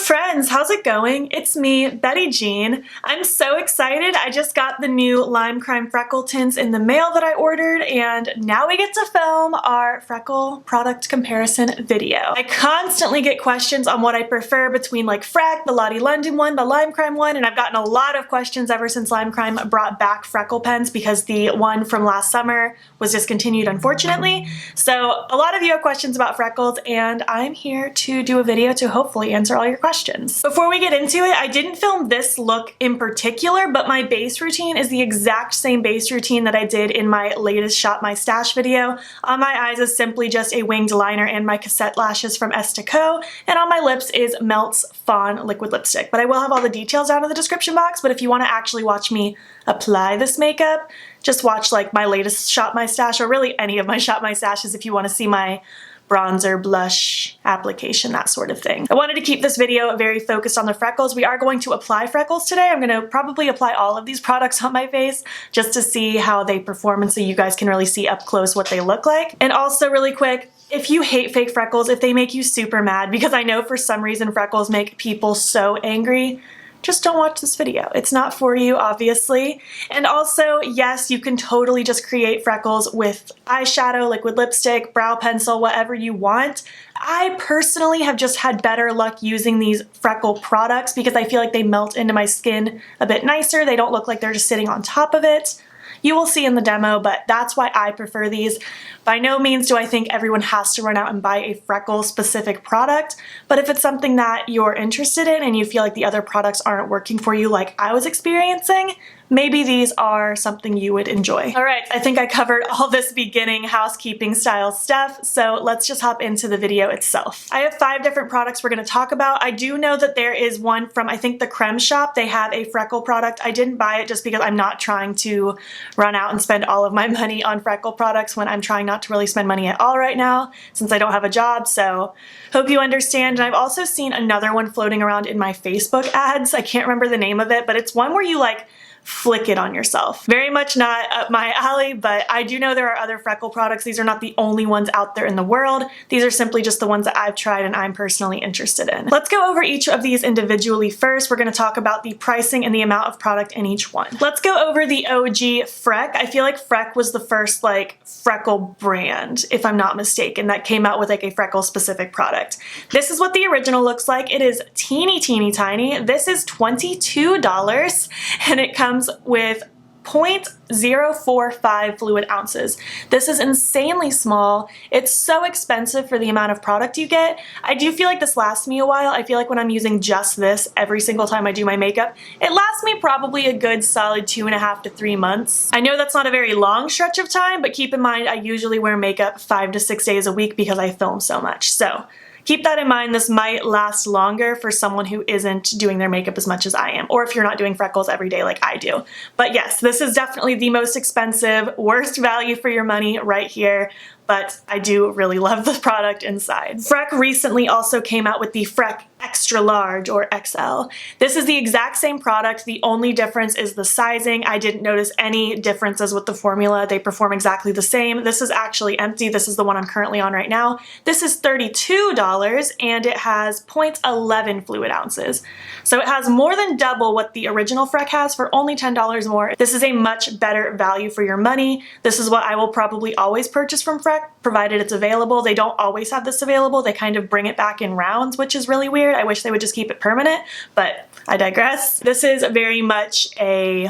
Friends, how's it going? It's me, Betty Jean. I'm so excited. I just got the new Lime Crime Freckle tints in the mail that I ordered, and now we get to film our Freckle product comparison video. I constantly get questions on what I prefer between like Freck, the Lottie London one, the Lime Crime one, and I've gotten a lot of questions ever since Lime Crime brought back Freckle pens because the one from last summer was discontinued, unfortunately. So a lot of you have questions about Freckles, and I'm here to do a video to hopefully answer all your questions. Before we get into it, I didn't film this look in particular, but my base routine is the exact same base routine that I did in my latest Shop My Stash video. On my eyes is simply just a winged liner and my cassette lashes from Estico, and on my lips is Melt's Fawn liquid lipstick. But I will have all the details down in the description box, but if you want to actually watch me apply this makeup, just watch like my latest Shop My Stash, or really any of my Shop My Stashes if you want to see my bronzer, blush application, that sort of thing. I wanted to keep this video very focused on the freckles. We are going to apply freckles today. I'm going to probably apply all of these products on my face just to see how they perform and so you guys can really see up close what they look like. And also really quick, if you hate fake freckles, if they make you super mad, because I know for some reason freckles make people so angry, just don't watch this video. It's not for you, obviously. And also, yes, you can totally just create freckles with eyeshadow, liquid lipstick, brow pencil, whatever you want. I personally have just had better luck using these Freckle products because I feel like they melt into my skin a bit nicer. They don't look like they're just sitting on top of it. You will see in the demo, but that's why I prefer these. By no means do I think everyone has to run out and buy a Freckle specific product, but if it's something that you're interested in and you feel like the other products aren't working for you like I was experiencing, maybe these are something you would enjoy. All right, I think I covered all this beginning housekeeping style stuff, so let's just hop into the video itself. I have 5 different products we're gonna talk about. I do know that there is one from, I think, the Creme Shop. They have a Freckle product. I didn't buy it just because I'm not trying to run out and spend all of my money on Freckle products when I'm trying not to really spend money at all right now since I don't have a job, so hope you understand. And I've also seen another one floating around in my Facebook ads. I can't remember the name of it, but it's one where you like flick it on yourself. Very much not up my alley, but I do know there are other Freckle products. These are not the only ones out there in the world. These are simply just the ones that I've tried and I'm personally interested in. Let's go over each of these individually first. We're going to talk about the pricing and the amount of product in each one. Let's go over the OG Freck. I feel like Freck was the first like Freckle brand, if I'm not mistaken, that came out with like a Freckle specific product. This is what the original looks like. It is teeny tiny. This is $22 and it comes with 0.045 fluid ounces. This is insanely small. It's so expensive for the amount of product you get. I do feel like this lasts me a while. I feel like when I'm using just this every single time I do my makeup, it lasts me probably a good solid 2.5 to 3 months. I know that's not a very long stretch of time, but keep in mind I usually wear makeup 5 to 6 days a week because I film so much. So keep that in mind. This might last longer for someone who isn't doing their makeup as much as I am, or if you're not doing freckles every day like I do. But yes, this is definitely the most expensive, worst value for your money right here, but I do really love the product inside. Freck recently also came out with the Freck Extra Large, or XL. This is the exact same product. The only difference is the sizing. I didn't notice any differences with the formula. They perform exactly the same. This is actually empty. This is the one I'm currently on right now. This is $32 and it has 0.11 fluid ounces. So it has more than double what the original Freck has for only $10 more. This is a much better value for your money. This is what I will probably always purchase from Freck, provided it's available. They don't always have this available. They kind of bring it back in rounds, which is really weird. I wish they would just keep it permanent, but I digress. This is very much a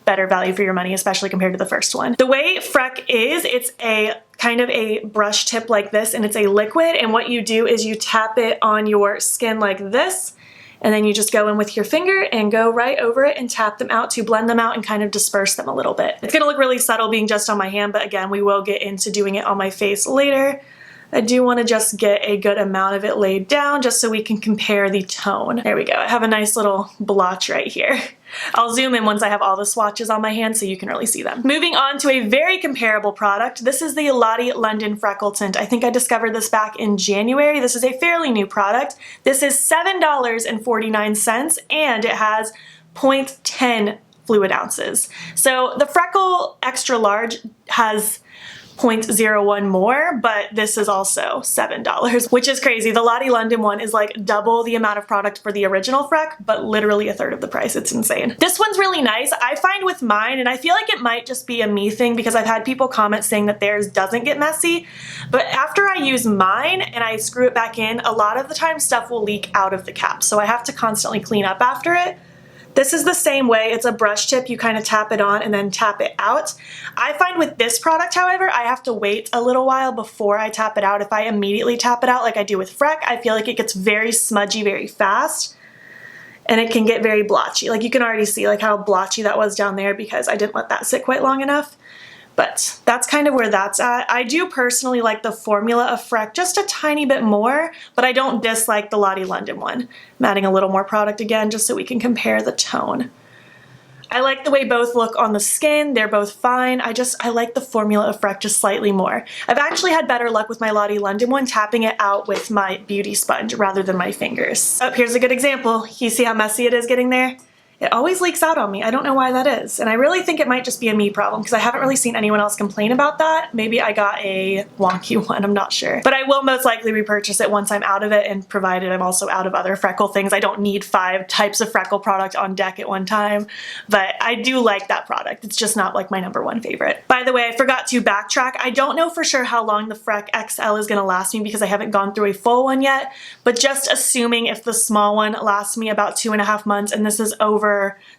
better value for your money, especially compared to the first one. The way Freck is, it's a kind of a brush tip like this, and it's a liquid, and what you do is you tap it on your skin like this, and then you just go in with your finger and go right over it and tap them out to blend them out and kind of disperse them a little bit. It's gonna look really subtle being just on my hand, but again, we will get into doing it on my face later. I do want to just get a good amount of it laid down just so we can compare the tone. There we go. I have a nice little blotch right here. I'll zoom in once I have all the swatches on my hand so you can really see them. Moving on to a very comparable product. This is the Lottie London Freckle Tint. I think I discovered this back in January. This is a fairly new product. This is $7.49 and it has 0.10 fluid ounces. So the Freckle Extra Large has 0.01 more, but this is also $7, which is crazy. The Lottie London one is like double the amount of product for the original Freck, but literally a third of the price. It's insane. This one's really nice. I find with mine, and I feel like it might just be a me thing because I've had people comment saying that theirs doesn't get messy, but after I use mine and I screw it back in, a lot of the time stuff will leak out of the cap, so I have to constantly clean up after it. This is the same way. It's a brush tip. You kind of tap it on and then tap it out. I find with this product, however, I have to wait a little while before I tap it out. If I immediately tap it out like I do with Freck, I feel like it gets very smudgy very fast and it can get very blotchy. Like you can already see like how blotchy that was down there because I didn't let that sit quite long enough. But that's kind of where that's at. I do personally like the formula of Freck just a tiny bit more, but I don't dislike the Lottie London one. I'm adding a little more product again just so we can compare the tone. I like the way both look on the skin. They're both fine. I like the formula of Freck just slightly more. I've actually had better luck with my Lottie London one tapping it out with my beauty sponge rather than my fingers. Oh, here's a good example. You see how messy it is getting there? It always leaks out on me. I don't know why that is. And I really think it might just be a me problem because I haven't really seen anyone else complain about that. Maybe I got a wonky one, I'm not sure. But I will most likely repurchase it once I'm out of it, and provided I'm also out of other Freckle things. I don't need 5 types of Freckle product on deck at one time, but I do like that product. It's just not like my #1 favorite. By the way, I forgot to backtrack. I don't know for sure how long the Freck XL is gonna last me because I haven't gone through a full one yet, but just assuming if the small one lasts me about 2.5 months and this is over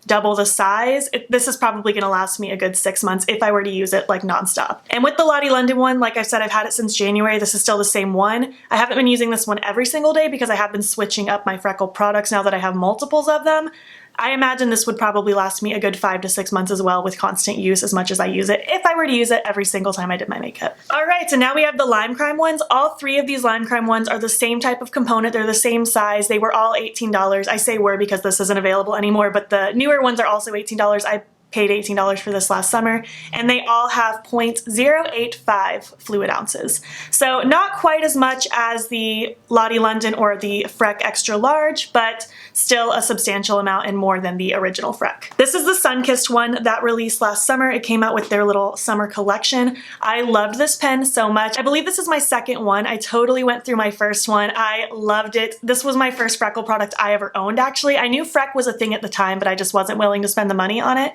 double the size, this is probably gonna last me a good 6 months if I were to use it like nonstop. And with the Lottie London one, like I said, I've had it since January. This is still the same one. I haven't been using this one every single day because I have been switching up my Freckle products now that I have multiples of them. I imagine this would probably last me a good 5 to 6 months as well with constant use as much as I use it if I were to use it every single time I did my makeup. Alright, so now we have the Lime Crime ones. All 3 of these Lime Crime ones are the same type of component. They're the same size. They were all $18. I say were because this isn't available anymore, but the newer ones are also $18. I paid $18 for this last summer, and they all have 0.085 fluid ounces. So not quite as much as the Lottie London or the Freck Extra Large, but still a substantial amount and more than the original Freck. This is the Sun-Kissed one that released last summer. It came out with their little summer collection. I loved this pen so much. I believe this is my second one. I totally went through my first one. I loved it. This was my first Freckle product I ever owned, actually. I knew Freck was a thing at the time, but I just wasn't willing to spend the money on it.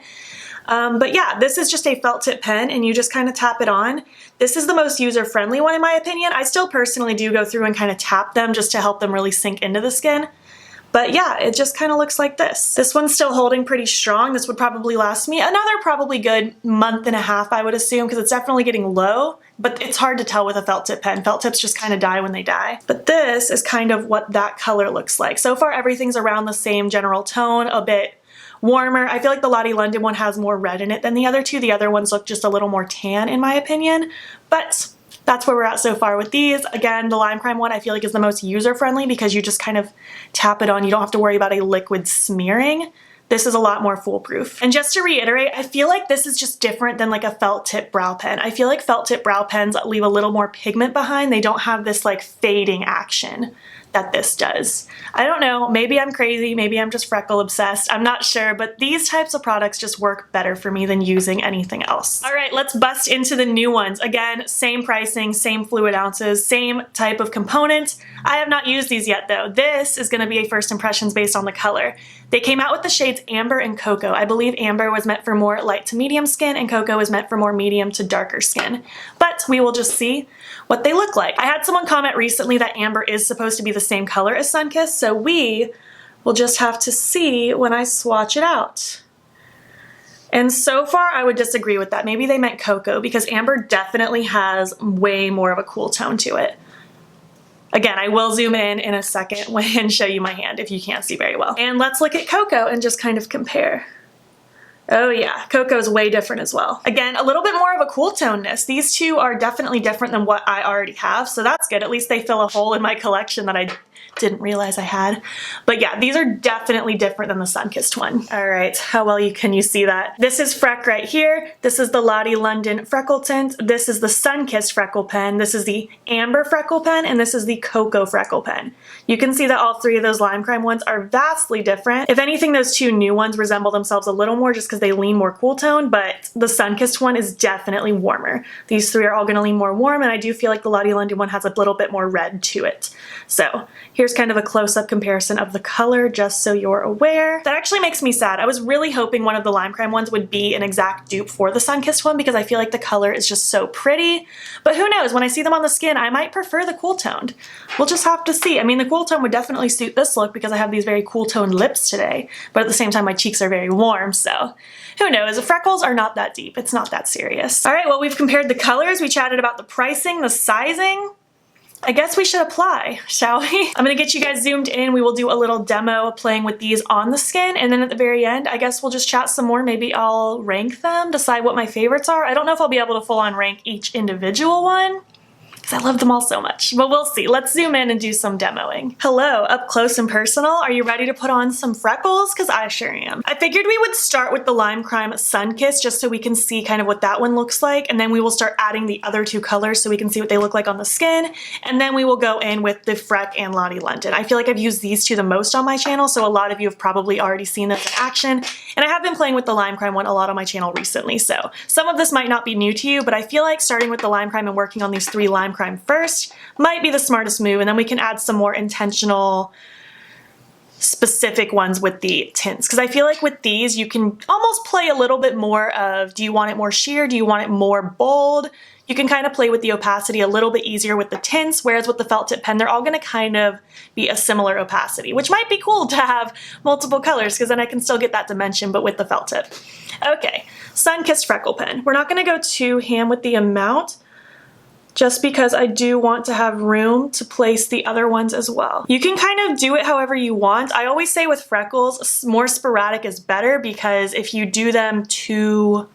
But yeah, this is just a felt tip pen and you just kind of tap it on. This is the most user-friendly one in my opinion. I still personally do go through and kind of tap them just to help them really sink into the skin. But yeah, it just kind of looks like this. This one's still holding pretty strong. This would probably last me another probably good month and a half, I would assume, because it's definitely getting low, but it's hard to tell with a felt tip pen. Felt tips just kind of die when they die. But this is kind of what that color looks like. So far, everything's around the same general tone, a bit warmer. I feel like the Lottie London one has more red in it than the other two. The other ones look just a little more tan in my opinion, but that's where we're at so far with these. Again, the Lime Crime one I feel like is the most user-friendly because you just kind of tap it on. You don't have to worry about a liquid smearing. This is a lot more foolproof. And just to reiterate, I feel like this is just different than like a felt tip brow pen. I feel like felt tip brow pens leave a little more pigment behind. They don't have this like fading action that this does. I don't know, maybe I'm crazy, maybe I'm just Freckle obsessed, I'm not sure, but these types of products just work better for me than using anything else. All right, let's bust into the new ones. Again, same pricing, same fluid ounces, same type of component. I have not used these yet though. This is gonna be a first impressions based on the color. They came out with the shades Amber and Cocoa. I believe Amber was meant for more light to medium skin and Cocoa was meant for more medium to darker skin. But we will just see what they look like. I had someone comment recently that Amber is supposed to be the same color as Sun-Kissed, so we will just have to see when I swatch it out. And so far I would disagree with that. Maybe they meant Cocoa because Amber definitely has way more of a cool tone to it. Again, I will zoom in a second and show you my hand if you can't see very well. And let's look at Cocoa and just kind of compare. Oh yeah, Cocoa's way different as well. Again, a little bit more of a cool toneness. These two are definitely different than what I already have, so that's good. At least they fill a hole in my collection that I didn't realize I had. But yeah, these are definitely different than the sun-kissed one. All right, how well can you see that? This is Freck right here. This is the Lottie London Freckle Tint. This is the sun-kissed Freckle pen. This is the Amber Freckle pen, and this is the Cocoa Freckle pen. You can see that all three of those lime crime ones are vastly different. If anything, those two new ones resemble themselves a little more just because they lean more cool tone, but the sun-kissed one is definitely warmer. These three are all gonna lean more warm, and I do feel like the Lottie London one has a little bit more red to it. So here's kind of a close-up comparison of the color, just so you're aware. That actually makes me sad. I was really hoping one of the lime crime ones would be an exact dupe for the sun-kissed one because I feel like the color is just so pretty, but who knows, when I see them on the skin, I might prefer the cool toned. We'll just have to see. I mean, the cool tone would definitely suit this look because I have these very cool toned lips today, but at the same time, my cheeks are very warm, so who knows? The freckles are not that deep. It's not that serious. All right, well, we've compared the colors. We chatted about the pricing, the sizing. I guess we should apply, shall we? I'm gonna get you guys zoomed in. We will do a little demo playing with these on the skin, and then at the very end, I guess we'll just chat some more. Maybe I'll rank them, decide what my favorites are. I don't know if I'll be able to full on rank each individual one, because I love them all so much, but we'll see. Let's zoom in and do some demoing. Hello, up close and personal. Are you ready to put on some freckles? Because I sure am. I figured we would start with the Lime Crime Sun Kiss just so we can see kind of what that one looks like, and then we will start adding the other two colors so we can see what they look like on the skin, and then we will go in with the Freck and Lottie London. I feel like I've used these two the most on my channel, so a lot of you have probably already seen those in action, and I have been playing with the Lime Crime one a lot on my channel recently, so some of this might not be new to you, but I feel like starting with the Lime Crime and working on these three Lime Crime first might be the smartest move, and then we can add some more intentional specific ones with the tints, because I feel like with these you can almost play a little bit more of, do you want it more sheer, do you want it more bold? You can kind of play with the opacity a little bit easier with the tints, whereas with the felt tip pen they're all going to kind of be a similar opacity, which might be cool to have multiple colors because then I can still get that dimension but with the felt tip. Okay, Sun-Kissed Freckle Pen. We're not going to go too ham with the amount, just because I do want to have room to place the other ones as well. You can kind of do it however you want. I always say with freckles, more sporadic is better because if you do them too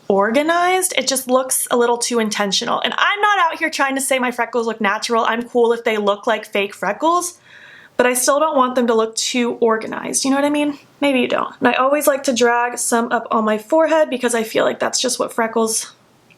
organized, it just looks a little too intentional. And I'm not out here trying to say my freckles look natural. I'm cool if they look like fake freckles, but I still don't want them to look too organized. You know what I mean? Maybe you don't. And I always like to drag some up on my forehead because I feel like that's just what freckles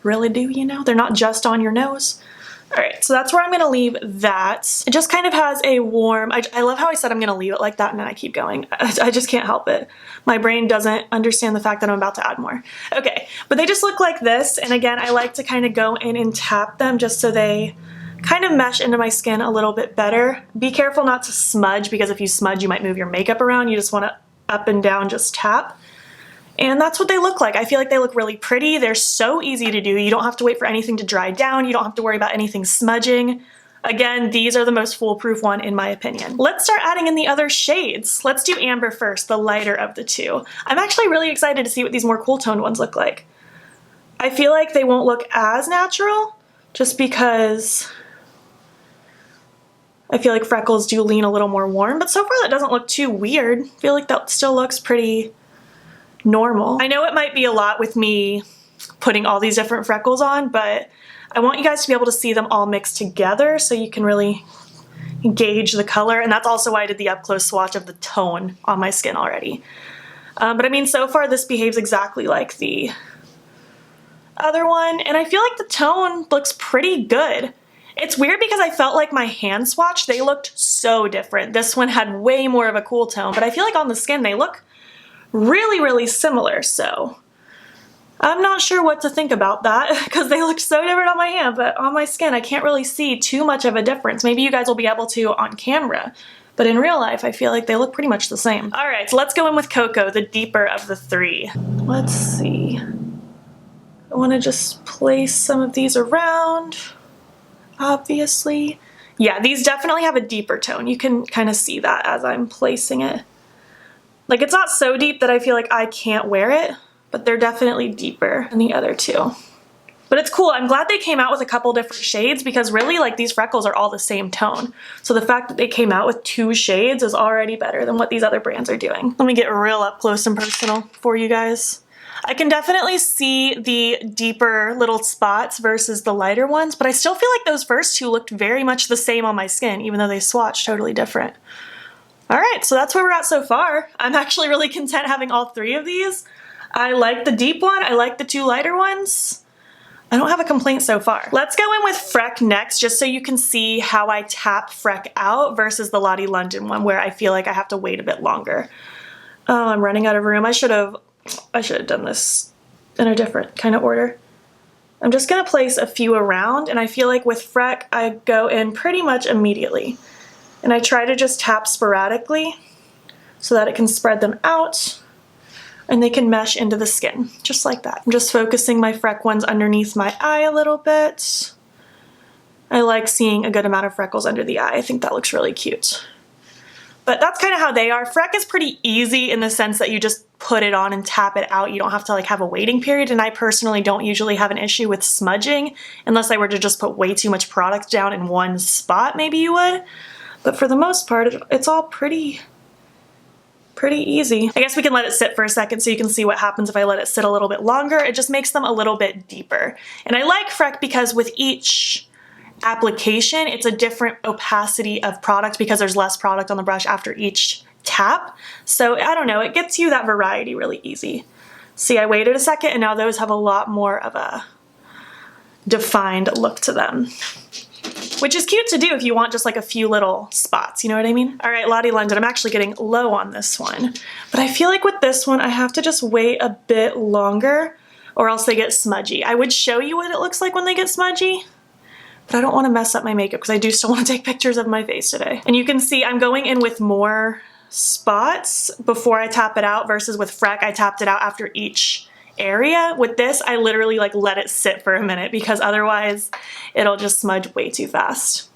really do, you know? They're not just on your nose. All right, so that's where I'm gonna leave that. It just kind of has a warm, I love how I said I'm gonna leave it like that and then I keep going. I just can't help it. My brain doesn't understand the fact that I'm about to add more. Okay, but they just look like this, and again, I like to kind of go in and tap them just so they kind of mesh into my skin a little bit better. Be careful not to smudge, because if you smudge, you might move your makeup around. You just wanna up and down just tap. And that's what they look like. I feel like they look really pretty. They're so easy to do. You don't have to wait for anything to dry down. You don't have to worry about anything smudging. Again, these are the most foolproof one in my opinion. Let's start adding in the other shades. Let's do Amber first, the lighter of the two. I'm actually really excited to see what these more cool toned ones look like. I feel like they won't look as natural just because I feel like freckles do lean a little more warm, but so far that doesn't look too weird. I feel like that still looks pretty normal. I know it might be a lot with me putting all these different freckles on, but I want you guys to be able to see them all mixed together so you can really gauge the color, and that's also why I did the up close swatch of the tone on my skin already. But I mean, so far this behaves exactly like the other one, and I feel like the tone looks pretty good. It's weird because I felt like my hand swatch, they looked so different. This one had way more of a cool tone, but I feel like on the skin they look really, really similar, so I'm not sure what to think about that because they look so different on my hand, but on my skin I can't really see too much of a difference. Maybe you guys will be able to on camera, but in real life I feel like they look pretty much the same. All right, so let's go in with Cocoa, the deeper of the three. Let's see. I want to just place some of these around, obviously. Yeah, these definitely have a deeper tone. You can kind of see that as I'm placing it. Like, it's not so deep that I feel like I can't wear it, but they're definitely deeper than the other two. But it's cool. I'm glad they came out with a couple different shades because really, like, these freckles are all the same tone. So the fact that they came out with 2 shades is already better than what these other brands are doing. Let me get real up close and personal for you guys. I can definitely see the deeper little spots versus the lighter ones, but I still feel like those first two looked very much the same on my skin, even though they swatched totally different. All right, so that's where we're at so far. I'm actually really content having all three of these. I like the deep one, I like the two lighter ones. I don't have a complaint so far. Let's go in with Freck next, just so you can see how I tap Freck out versus the Lottie London one, where I feel like I have to wait a bit longer. Oh, I'm running out of room. I should have done this in a different kind of order. I'm just gonna place a few around, and I feel like with Freck, I go in pretty much immediately. And I try to just tap sporadically so that it can spread them out and they can mesh into the skin, just like that. I'm just focusing my Freck ones underneath my eye a little bit. I like seeing a good amount of freckles under the eye. I think that looks really cute. But that's kind of how they are. Freck is pretty easy in the sense that you just put it on and tap it out. You don't have to like have a waiting period, and I personally don't usually have an issue with smudging unless I were to just put way too much product down in one spot, maybe you would. But for the most part, it's all pretty easy. I guess we can let it sit for a second so you can see what happens if I let it sit a little bit longer. It just makes them a little bit deeper. And I like Freck because with each application, it's a different opacity of product because there's less product on the brush after each tap. So I don't know, it gets you that variety really easy. See, I waited a second and now those have a lot more of a defined look to them. Which is cute to do if you want just like a few little spots, you know what I mean? All right, Lottie London, I'm actually getting low on this one. But I feel like with this one, I have to just wait a bit longer or else they get smudgy. I would show you what it looks like when they get smudgy, but I don't want to mess up my makeup because I do still want to take pictures of my face today. And you can see I'm going in with more spots before I tap it out versus with Freck, I tapped it out after each area. With this, I literally like let it sit for a minute because otherwise it'll just smudge way too fast.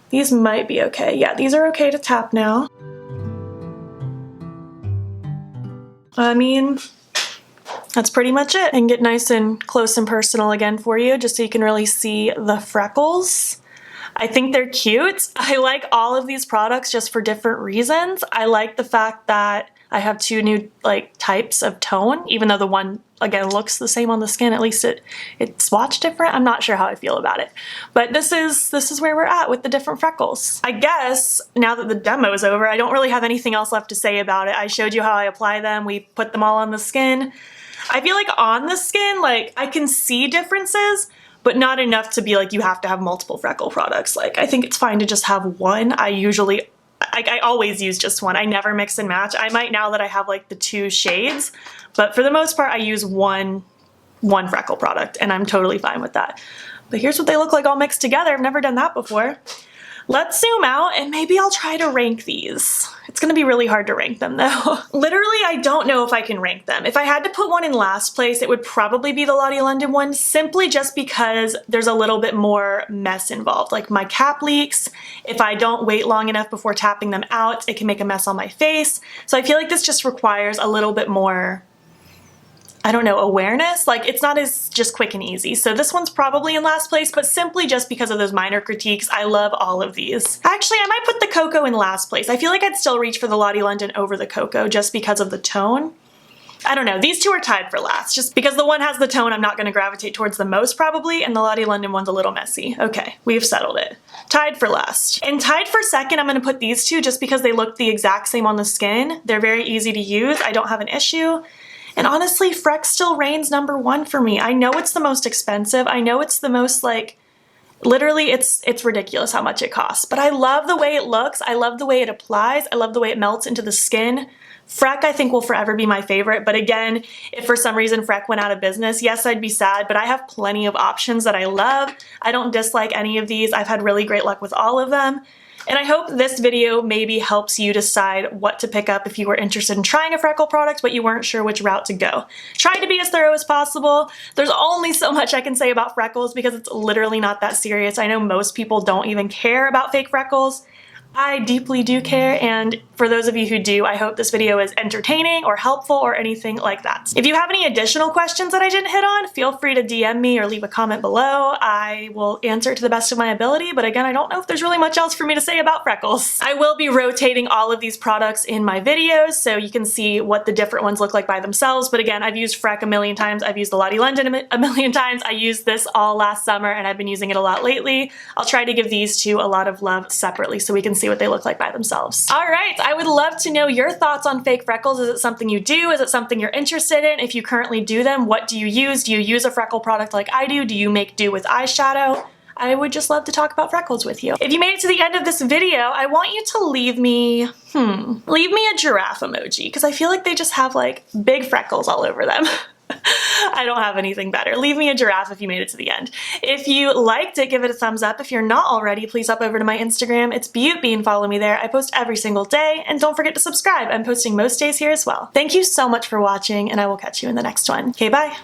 These might be okay. Yeah, these are okay to tap now. I mean, that's pretty much it. And get nice and close and personal again for you just so you can really see the freckles. I think they're cute. I like all of these products just for different reasons. I like the fact that I have two new like types of tone, even though the one again looks the same on the skin. At least it's swatched different. I'm not sure how I feel about it, but this is where we're at with the different freckles. I guess now that the demo is over, I don't really have anything else left to say about it. I showed you how I apply them. We put them all on the skin. I feel like on the skin, like I can see differences, but not enough to be like you have to have multiple Freckle products. Like I think it's fine to just have one. I always use just one. I never mix and match. I might now that I have like the two shades, but for the most part I use one Freckle product and I'm totally fine with that. But here's what they look like all mixed together. I've never done that before. Let's zoom out and maybe I'll try to rank these. It's gonna be really hard to rank them though. Literally, I don't know if I can rank them. If I had to put one in last place, it would probably be the Lottie London one, simply just because there's a little bit more mess involved. Like my cap leaks, if I don't wait long enough before tapping them out, it can make a mess on my face. So I feel like this just requires a little bit more, I don't know, awareness. Like it's not as just quick and easy. So this one's probably in last place, but simply just because of those minor critiques. I love all of these. Actually, I might put the Cocoa in last place. I feel like I'd still reach for the Lottie London over the Cocoa just because of the tone. I don't know, these two are tied for last, just because the one has the tone I'm not gonna gravitate towards the most probably, and the Lottie London one's a little messy. Okay, we've settled it. Tied for last. And tied for second, I'm gonna put these two just because they look the exact same on the skin. They're very easy to use. I don't have an issue. And honestly, Freck still reigns number one for me. I know it's the most expensive. I know it's the most like, literally it's ridiculous how much it costs, but I love the way it looks. I love the way it applies. I love the way it melts into the skin. Freck I think will forever be my favorite, but again, if for some reason Freck went out of business, yes, I'd be sad, but I have plenty of options that I love. I don't dislike any of these. I've had really great luck with all of them. And I hope this video maybe helps you decide what to pick up if you were interested in trying a Freckle product but you weren't sure which route to go. Try to be as thorough as possible. There's only so much I can say about freckles because it's literally not that serious. I know most people don't even care about fake freckles. I deeply do care, and for those of you who do, I hope this video is entertaining or helpful or anything like that. If you have any additional questions that I didn't hit on, feel free to DM me or leave a comment below. I will answer it to the best of my ability, but again, I don't know if there's really much else for me to say about Freckles. I will be rotating all of these products in my videos, so you can see what the different ones look like by themselves, but again, I've used Freck a million times, I've used the Lottie London a million times, I used this all last summer, and I've been using it a lot lately. I'll try to give these two a lot of love separately so we can see what they look like by themselves. All right, I would love to know your thoughts on fake freckles. Is it something you do? Is it something you're interested in? If you currently do them, what do you use? Do you use a Freckle product like I do? Do you make do with eyeshadow? I would just love to talk about Freckles with you. If you made it to the end of this video, I want you to leave me a giraffe emoji, because I feel like they just have like big freckles all over them. I don't have anything better. Leave me a giraffe if you made it to the end. If you liked it, give it a thumbs up. If you're not already, please hop over to my Instagram. It's BeauteBean. Follow me there. I post every single day. And don't forget to subscribe. I'm posting most days here as well. Thank you so much for watching, and I will catch you in the next one. Okay, bye.